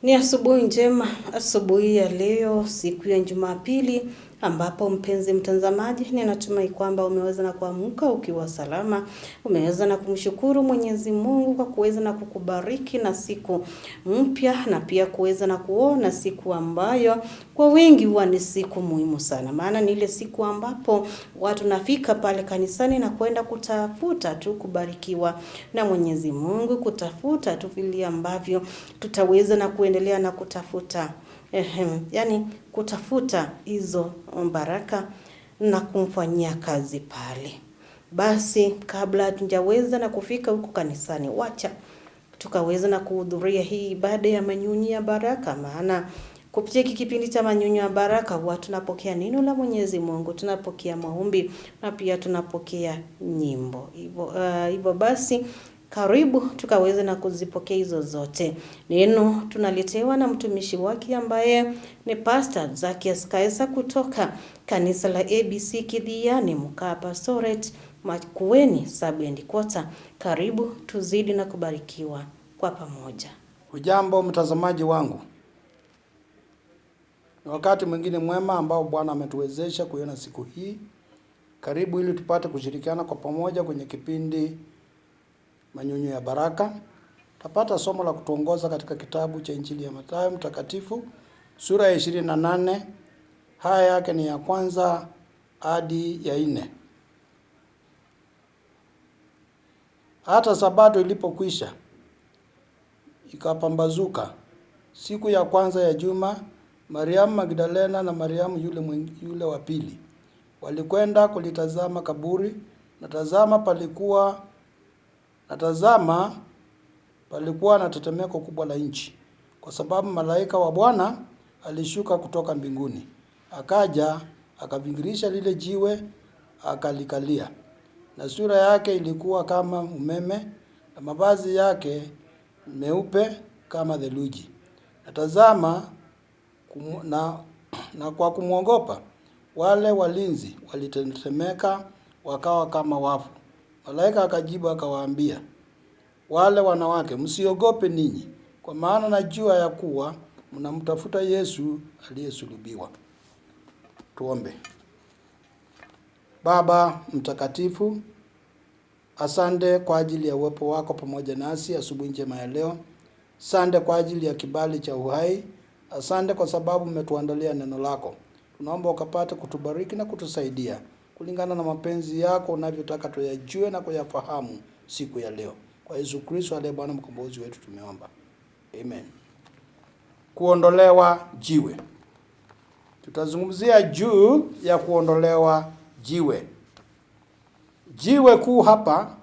Ni asubuhi njema, asubuhi ya leo, siku ya Jumapili, ambapo mpenzi mtazamaji, ninatumai kwamba umeweza na kuamka ukiwa salama, umeweza na kumshukuru Mwenyezi Mungu kwa kuweza na kukubariki na siku mpya, na pia kuweza na kuona siku ambayo kwa wengi huwa ni siku muhimu sana. Maana ni ile siku ambapo watu nafika pale kanisani na kwenda kutafuta tu kubarikiwa na Mwenyezi Mungu, kutafuta tu vile ambavyo tutaweza na kuendelea na kutafuta yani kutafuta hizo baraka na kumfanyia kazi pale. Basi kabla hatujaweza na kufika huko kanisani, wacha tukaweza na kuhudhuria hii ibada ya manyunyu ya baraka, maana kupitia kipindi cha manyunyu ya baraka huwa tunapokea neno la Mwenyezi Mungu, tunapokea maombi na pia tunapokea nyimbo. Hivyo basi karibu tukaweze na kuzipokea hizo zote. Neno tunaletewa na mtumishi wake ambaye ni Pastor Zacchaeus Kaisa kutoka kanisa la ABC Kidhiani Mukaa Pastorate Makueni Sub Quarter. Karibu tuzidi na kubarikiwa kwa pamoja. Hujambo mtazamaji wangu. Ni wakati mwingine mwema ambao Bwana ametuwezesha kuiona siku hii. Karibu ili tupate kushirikiana kwa pamoja kwenye kipindi manyunyu ya baraka. Tapata somo la kutuongoza katika kitabu cha Injili ya Mathayo mtakatifu sura ya 28. Haya yake ni ya kwanza hadi ya 4. Hata Sabato ilipokwisha, ikapambazuka siku ya kwanza ya juma, Mariamu Magdalena na Mariamu yule wa pili walikwenda kulitazama kaburi, na tazama palikuwa na tetemeko kubwa la nchi, kwa sababu malaika wa Bwana alishuka kutoka mbinguni. Akaja, akavingirisha lile jiwe, akalikalia. Na sura yake ilikuwa kama umeme, na mavazi yake meupe kama theluji. Na tazama, na kwa kumwogopa wale walinzi walitetemeka, wakawa kama wafu. Malaika akajibu akawaambia wale wanawake, msiogope ninyi, kwa maana najua ya kuwa mnamtafuta Yesu aliyesulubiwa. Tuombe. Baba mtakatifu, asante kwa ajili ya uwepo wako pamoja nasi asubuhi njema ya leo. Asante kwa ajili ya kibali cha uhai. Asante kwa sababu umetuandalia neno lako. Tunaomba ukapate kutubariki na kutusaidia kulingana na mapenzi yako unavyotaka tuyajue na kuyafahamu siku ya leo. Kwa Yesu Kristo aliye Bwana mkombozi wetu tumeomba. Amen. Kuondolewa jiwe. Tutazungumzia juu ya kuondolewa jiwe. Jiwe kuu hapa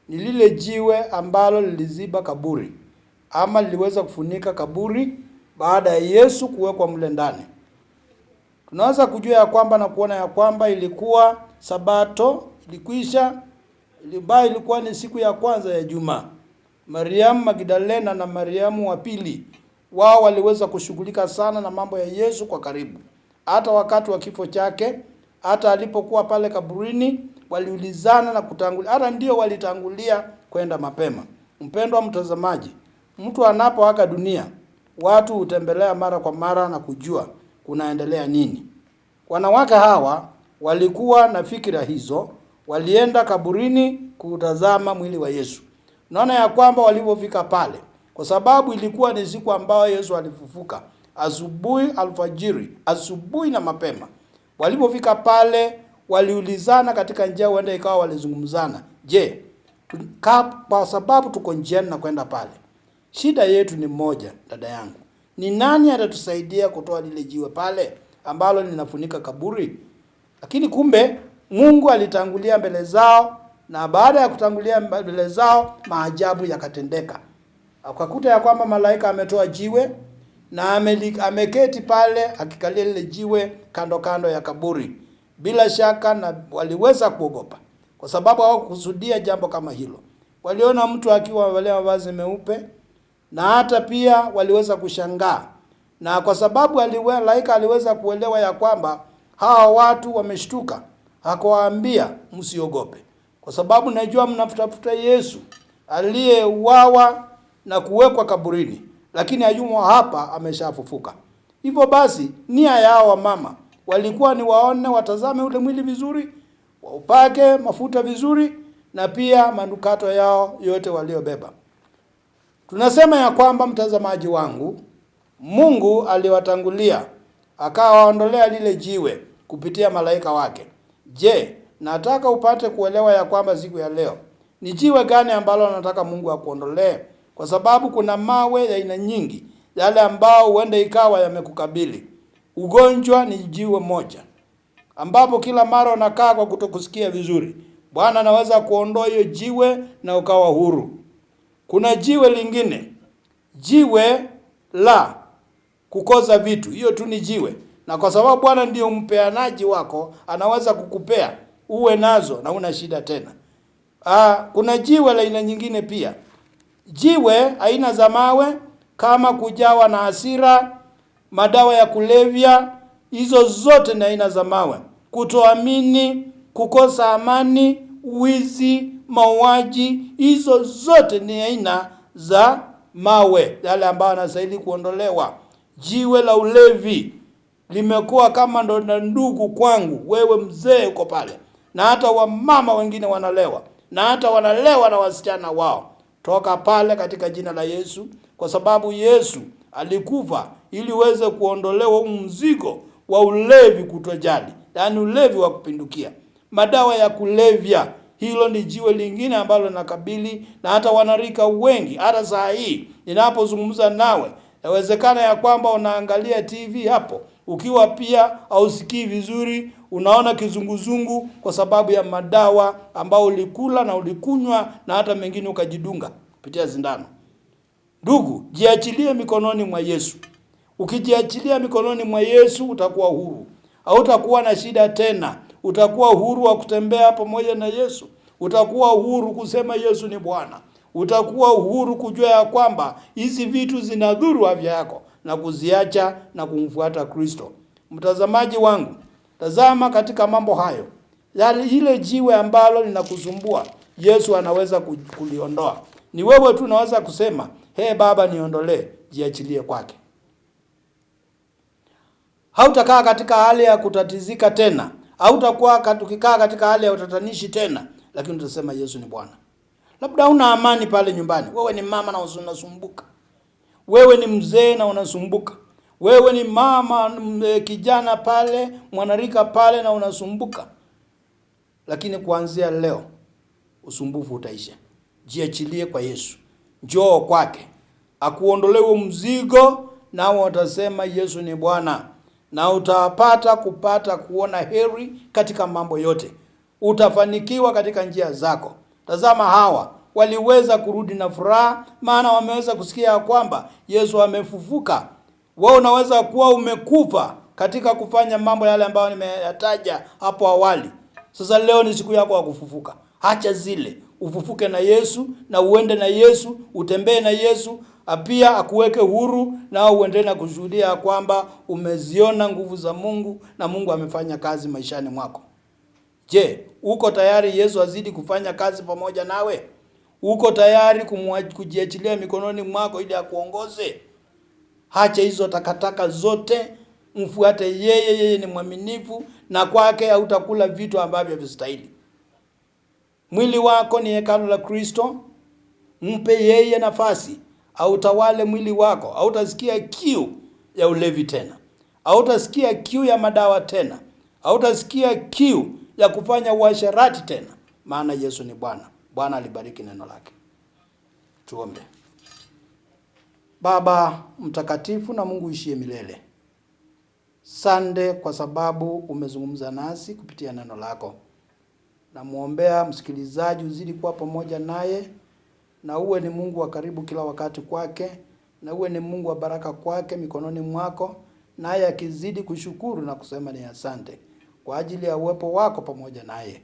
ni lile jiwe ambalo liliziba kaburi, ama liliweza kufunika kaburi baada ya Yesu kuwekwa mle ndani. Tunaweza kujua ya kwamba na kuona ya kwamba ilikuwa Sabato ilikwisha, ilikuwa ni siku ya kwanza ya juma. Mariamu Magdalena na Mariamu wa pili, wao waliweza kushughulika sana na mambo ya Yesu kwa karibu. Hata wakati wa kifo chake, hata alipokuwa pale kaburini, waliulizana na kutangulia, hata ndio walitangulia kwenda mapema. Mpendwa mtazamaji, mtu anapoaga dunia, watu hutembelea mara kwa mara na kujua kunaendelea nini. Wanawake hawa walikuwa na fikira hizo, walienda kaburini kutazama mwili wa Yesu. Naona ya kwamba walipofika pale, kwa sababu ilikuwa ni siku ambayo Yesu alifufuka, asubuhi na mapema. Walipofika pale, waliulizana katika njia, huenda ikawa walizungumzana. Je, kwa sababu tuko njiani na kwenda pale, shida yetu ni moja, dada yangu. Ni nani atatusaidia kutoa lile jiwe pale ambalo linafunika kaburi? Lakini kumbe Mungu alitangulia mbele zao, na baada ya kutangulia mbele zao maajabu yakatendeka. Akakuta ya kwamba malaika ametoa jiwe na ameketi pale akikalia lile jiwe kando ya kaburi. Bila shaka na waliweza kuogopa, kwa sababu hawakukusudia jambo kama hilo. Waliona mtu akiwa amevalia mavazi meupe, na hata pia waliweza kushangaa. Na kwa sababu malaika aliweza kuelewa ya kwamba hawa watu wameshtuka, akawaambia msiogope, kwa sababu najua mnamtafuta Yesu aliyeuawa na kuwekwa kaburini. lakini hayumo hapa, ameshafufuka. Hivyo basi nia yao wamama walikuwa ni waone, watazame ule mwili vizuri, waupake mafuta vizuri, na pia manukato yao yote waliobeba. Tunasema ya kwamba, mtazamaji wangu, Mungu aliwatangulia akawaondolea lile jiwe kupitia malaika wake. Je, nataka upate kuelewa ya kwamba siku ya leo ni jiwe gani ambalo nataka Mungu akuondolee? Kwa sababu kuna mawe ya aina nyingi, yale ambao huenda ikawa yamekukabili. Ugonjwa ni jiwe moja, ambapo kila mara unakaa kwa kutokusikia vizuri. Bwana anaweza kuondoa hiyo jiwe na ukawa huru. Kuna jiwe lingine, jiwe la kukosa vitu. Hiyo tu ni jiwe, na kwa sababu Bwana ndio mpeanaji wako, anaweza kukupea uwe nazo na una shida tena. Kuna jiwe la aina nyingine pia. Jiwe aina za mawe kama kujawa na hasira, madawa ya kulevya, hizo zote ni aina za mawe. Kutoamini, kukosa amani, wizi, mauaji, hizo zote ni aina za mawe yale ambayo yanastahili kuondolewa. Jiwe la ulevi limekuwa kama ndo na ndugu kwangu. Wewe mzee uko pale, na hata wamama wengine wanalewa, na hata wanalewa na wasichana wao. Toka pale katika jina la Yesu, kwa sababu Yesu alikufa ili uweze kuondolewa mzigo wa ulevi kutojali, yaani ulevi wa kupindukia. Madawa ya kulevya, hilo ni jiwe lingine ambalo linakabili, na hata wanarika wengi. Hata saa hii ninapozungumza nawe, yawezekana ya kwamba unaangalia TV hapo ukiwa pia hausikii vizuri, unaona kizunguzungu kwa sababu ya madawa ambao ulikula na ulikunywa, na hata mengine ukajidunga kupitia sindano. Ndugu, jiachilie mikononi mwa Yesu. Ukijiachilia mikononi mwa Yesu utakuwa huru. Hautakuwa na shida tena. Utakuwa huru wa kutembea pamoja na Yesu. Utakuwa huru kusema Yesu ni Bwana. Utakuwa huru kujua ya kwamba hizi vitu zinadhuru afya yako, na kuziacha na kumfuata Kristo. Mtazamaji wangu, tazama katika mambo hayo, yale ile jiwe ambalo linakusumbua, Yesu anaweza kuliondoa. Ni wewe tu unaweza kusema, Baba niondolee, jiachilie kwake. Hautakaa katika hali ya kutatizika tena. Hautakuwa ukikaa katika hali ya utatanishi tena, lakini utasema Yesu ni Bwana. Labda una amani pale nyumbani. Wewe ni mama na unasumbuka. Wewe ni mzee na unasumbuka. Wewe ni mama kijana pale, mwanarika pale na unasumbuka. Lakini kuanzia leo usumbufu utaisha. Jiachilie kwa Yesu. Njoo kwake, akuondolewe mzigo, na utasema Yesu ni Bwana, na kupata kuona heri katika mambo yote. Utafanikiwa katika njia zako. Tazama, hawa waliweza kurudi na furaha, maana wameweza kusikia kwamba Yesu amefufuka. Wewe unaweza kuwa umekufa katika kufanya mambo yale ambayo nimeyataja hapo awali. Sasa leo ni siku yako ya kufufuka. Acha zile, ufufuke na Yesu, na uende na Yesu, utembee na Yesu, pia akuweke huru, na uendelee na kushuhudia kwamba umeziona nguvu za Mungu na Mungu amefanya kazi maishani mwako. Je, uko tayari Yesu azidi kufanya kazi pamoja nawe? Uko tayari kujiachilia mikononi mwako ili akuongoze? Acha hizo takataka zote, mfuate yeye. Yeye ni mwaminifu, na kwake hautakula vitu ambavyo havistahili. Mwili wako ni hekalu la Kristo. Mpe yeye nafasi autawale mwili wako. Hautasikia kiu ya ulevi tena. Hautasikia kiu ya madawa tena. Hautasikia kiu ya kufanya uasherati tena, maana Yesu ni Bwana. Bwana alibariki neno lake. Tuombe. Baba mtakatifu na Mungu ishie milele, sande kwa sababu umezungumza nasi kupitia neno lako. Namuombea msikilizaji, uzidi kuwa pamoja naye, na uwe ni Mungu wa karibu kila wakati kwake, na uwe ni Mungu wa baraka kwake mikononi mwako, naye akizidi kushukuru na kusema ni asante kwa ajili ya uwepo wako pamoja naye.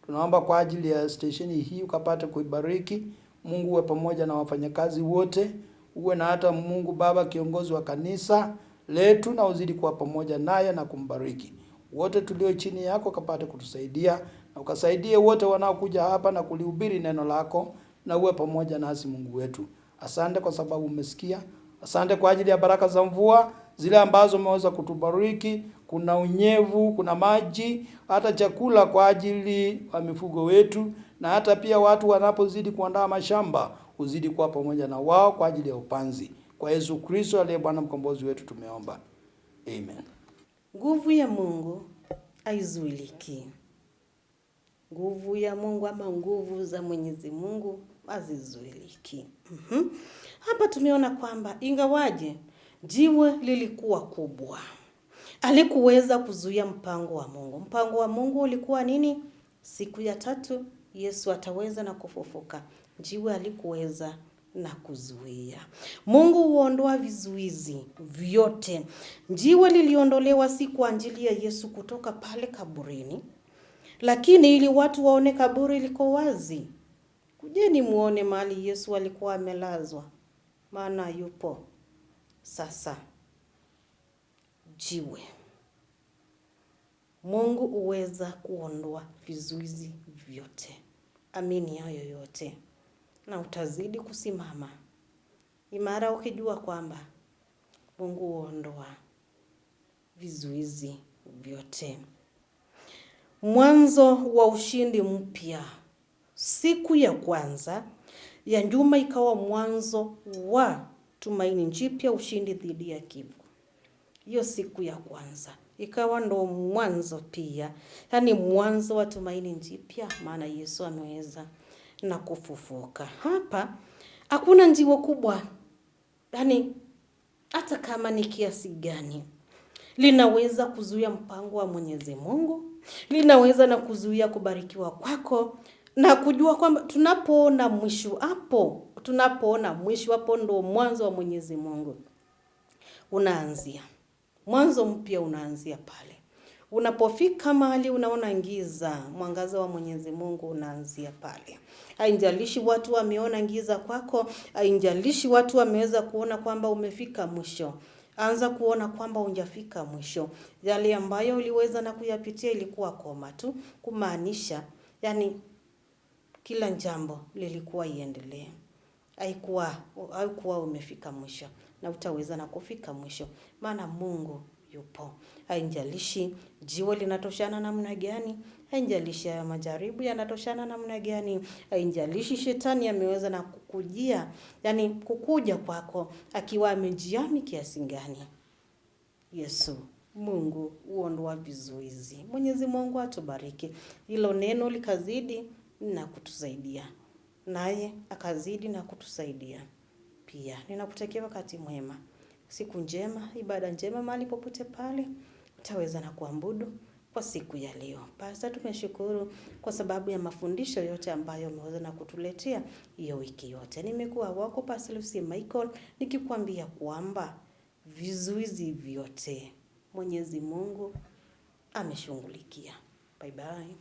Tunaomba kwa ajili ya stesheni hii ukapate kuibariki. Mungu uwe pamoja na wafanyakazi wote. Uwe na hata Mungu Baba kiongozi wa kanisa letu, na uzidi kuwa pamoja naye na kumbariki. Wote tulio chini yako kapate kutusaidia, na ukasaidie wote wanaokuja hapa na kulihubiri neno lako, na uwe pamoja nasi Mungu wetu. Asante kwa sababu umesikia. Asante kwa ajili ya baraka za mvua zile ambazo umeweza kutubariki. Kuna unyevu, kuna maji, hata chakula kwa ajili ya mifugo wetu, na hata pia watu wanapozidi kuandaa mashamba, uzidi kuwa pamoja na wao kwa ajili ya upanzi. Kwa Yesu Kristo aliye Bwana mkombozi wetu tumeomba. Amen. Nguvu ya Mungu haizuiliki. Nguvu ya Mungu ama nguvu za Mwenyezi Mungu hazizuiliki. Hapa tumeona kwamba ingawaje jiwe lilikuwa kubwa, alikuweza kuzuia mpango wa Mungu. Mpango wa Mungu ulikuwa nini? Siku ya 3 Yesu ataweza na kufufuka. Jiwe alikuweza na kuzuia. Mungu huondoa vizuizi vyote. Jiwe liliondolewa si kwa ajili ya Yesu kutoka pale kaburini, lakini ili watu waone kaburi liko wazi. Kujeni muone mahali Yesu alikuwa amelazwa, maana yupo sasa. Jiwe. Mungu huweza kuondoa vizuizi vyote. Amini hayo yote, na utazidi kusimama imara ukijua kwamba Mungu huondoa vizuizi vyote. Mwanzo wa ushindi mpya. Siku ya kwanza ya juma ikawa mwanzo wa tumaini jipya, ushindi dhidi ya kifo. Hiyo siku ya kwanza ikawa ndo mwanzo pia, yani mwanzo wa tumaini jipya, maana Yesu ameweza na kufufuka. Hapa hakuna jiwe kubwa, yani hata kama ni kiasi gani, linaweza kuzuia mpango wa Mwenyezi Mungu, linaweza na kuzuia kubarikiwa kwako, na kujua kwamba tunapoona mwisho hapo ndo mwanzo wa Mwenyezi Mungu unaanzia. Mwanzo mpya unaanzia pale. Unapofika mahali unaona giza, mwangaza wa Mwenyezi Mungu unaanzia pale. Haijalishi watu wameona giza kwako, haijalishi watu wameweza kuona kwamba umefika mwisho. Anza kuona kwamba hujafika mwisho. Yale ambayo uliweza na kuyapitia ilikuwa koma tu, kumaanisha yani kila jambo lilikuwa iendelee. Haikuwa umefika mwisho, na utaweza na kufika mwisho, maana Mungu yupo. Haijalishi jiwe linatoshana namna gani, haijalishi ya majaribu yanatoshana namna gani, haijalishi shetani ameweza na kukujia, yani kukuja kwako akiwa amejiami kiasi gani. Yesu Mungu huondoa vizuizi. Mwenyezi Mungu atubariki. Hilo neno likazidi na kutusaidia, naye akazidi na kutusaidia pia. Ninakutakia wakati mwema, siku njema, ibada njema mahali popote pale utaweza na kuabudu kwa siku ya leo. Pastor, tumeshukuru kwa sababu ya mafundisho yote ambayo umeweza na kutuletea hiyo wiki yote. Nimekuwa wako Pastor Lucy Michael, nikikwambia kwamba vizuizi vyote Mwenyezi Mungu ameshughulikia. Bye bye.